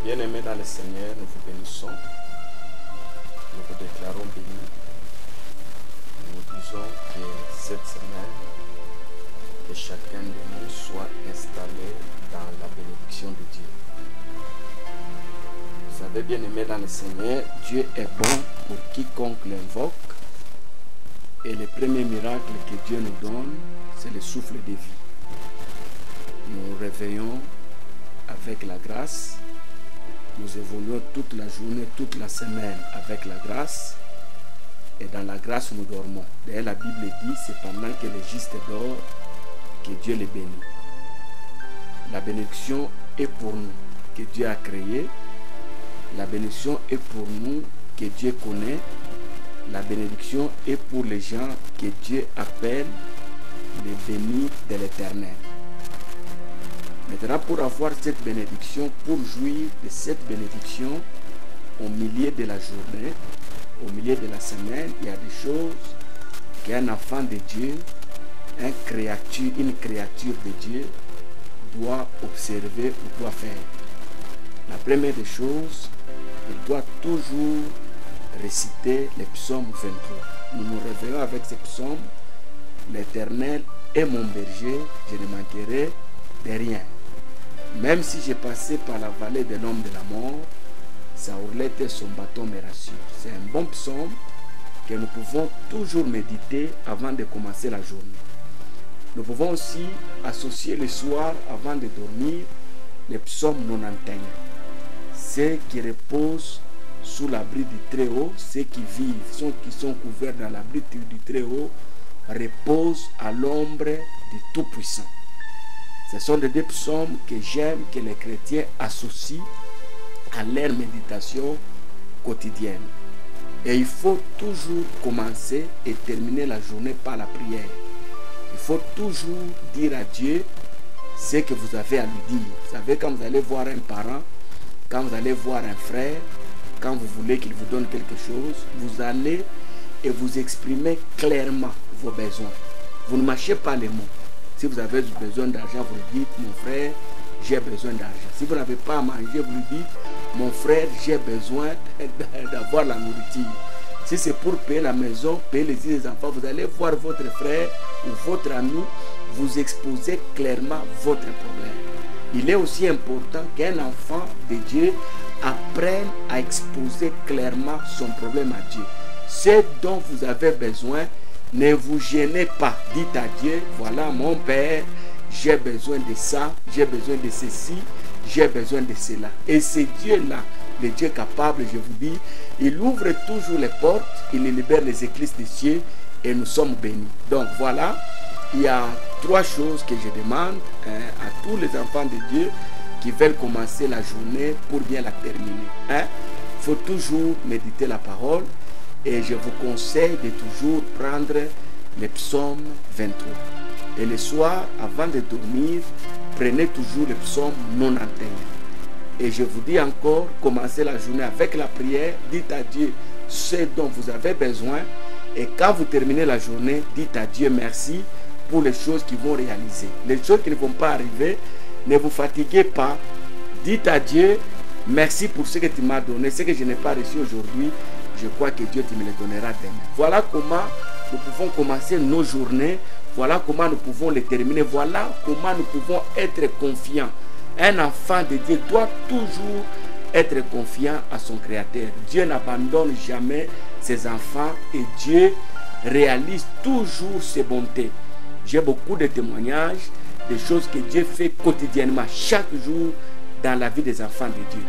Bien-aimés dans le Seigneur, nous vous bénissons, nous vous déclarons bénis. Nous disons que cette semaine, que chacun de nous soit installé dans la bénédiction de Dieu. Vous savez, bien-aimés dans le Seigneur, Dieu est bon pour quiconque l'invoque. Et le premier miracle que Dieu nous donne, c'est le souffle de vie. Nous nous réveillons avec la grâce. Nous évoluons toute la journée, toute la semaine avec la grâce. Et dans la grâce, nous dormons. D'ailleurs, la Bible dit, c'est pendant que les justes dorment que Dieu les bénit. La bénédiction est pour nous, que Dieu a créé. La bénédiction est pour nous, que Dieu connaît. La bénédiction est pour les gens que Dieu appelle les bénis de l'Éternel. Maintenant, pour avoir cette bénédiction, pour jouir de cette bénédiction, au milieu de la journée, au milieu de la semaine, il y a des choses qu'un enfant de Dieu, une créature de Dieu doit observer ou doit faire. La première des choses, il doit toujours réciter les psaumes 23. Nous nous réveillons avec ces psaumes. L'Éternel est mon berger, je ne manquerai de rien. Même si j'ai passé par la vallée de l'ombre de la mort, sa houlette et son bâton me rassurent. C'est un bon psaume que nous pouvons toujours méditer avant de commencer la journée. Nous pouvons aussi associer le soir avant de dormir les psaumes 91. Ceux qui reposent sous l'abri du Très-Haut, ceux qui vivent, ceux qui sont couverts dans l'abri du Très-Haut, reposent à l'ombre du Tout-Puissant. Ce sont des deux psaumes que j'aime que les chrétiens associent à leur méditation quotidienne. Et il faut toujours commencer et terminer la journée par la prière. Il faut toujours dire à Dieu ce que vous avez à lui dire. Vous savez, quand vous allez voir un parent, quand vous allez voir un frère, quand vous voulez qu'il vous donne quelque chose, vous allez et vous exprimez clairement vos besoins. Vous ne mâchez pas les mots. Si vous avez besoin d'argent, vous lui dites, mon frère, j'ai besoin d'argent. Si vous n'avez pas à manger, vous lui dites, mon frère, j'ai besoin d'avoir la nourriture. Si c'est pour payer la maison, payer les îles des enfants, vous allez voir votre frère ou votre ami, vous exposez clairement votre problème. Il est aussi important qu'un enfant de Dieu apprenne à exposer clairement son problème à Dieu. Ce dont vous avez besoin, ne vous gênez pas. Dites à Dieu, voilà mon Père, j'ai besoin de ça, j'ai besoin de ceci, j'ai besoin de cela. Et c'est Dieu-là, le Dieu capable, je vous dis, il ouvre toujours les portes, il libère les écluses des cieux et nous sommes bénis. Donc voilà, il y a trois choses que je demande à tous les enfants de Dieu qui veulent commencer la journée pour bien la terminer. Il faut toujours méditer la parole. Et je vous conseille de toujours prendre les psaumes 23. Et le soir, avant de dormir, prenez toujours le psaume 91. Et je vous dis encore, commencez la journée avec la prière. Dites à Dieu ce dont vous avez besoin. Et quand vous terminez la journée, dites à Dieu merci pour les choses qui vont réaliser. Les choses qui ne vont pas arriver, ne vous fatiguez pas. Dites à Dieu merci pour ce que tu m'as donné, ce que je n'ai pas reçu aujourd'hui. Je crois que Dieu te me le donnera demain. Voilà comment nous pouvons commencer nos journées. Voilà comment nous pouvons les terminer. Voilà comment nous pouvons être confiants. Un enfant de Dieu doit toujours être confiant à son Créateur. Dieu n'abandonne jamais ses enfants et Dieu réalise toujours ses bontés. J'ai beaucoup de témoignages, des choses que Dieu fait quotidiennement, chaque jour dans la vie des enfants de Dieu.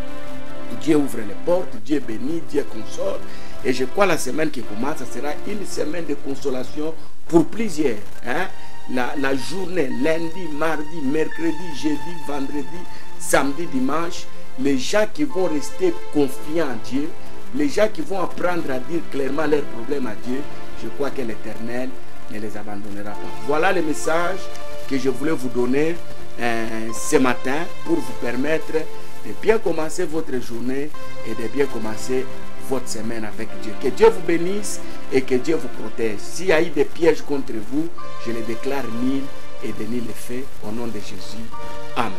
Dieu ouvre les portes, Dieu bénit, Dieu console. Et je crois la semaine qui commence, ça sera une semaine de consolation pour plusieurs. La journée, lundi, mardi, mercredi, jeudi, vendredi, samedi, dimanche, les gens qui vont rester confiants en Dieu, les gens qui vont apprendre à dire clairement leurs problèmes à Dieu, je crois que l'Éternel ne les abandonnera pas. Voilà le message que je voulais vous donner ce matin pour vous permettre de bien commencer votre journée et de bien commencer votre semaine avec Dieu. Que Dieu vous bénisse et que Dieu vous protège. S'il y a eu des pièges contre vous, je les déclare nuls et de nul effet au nom de Jésus. Amen.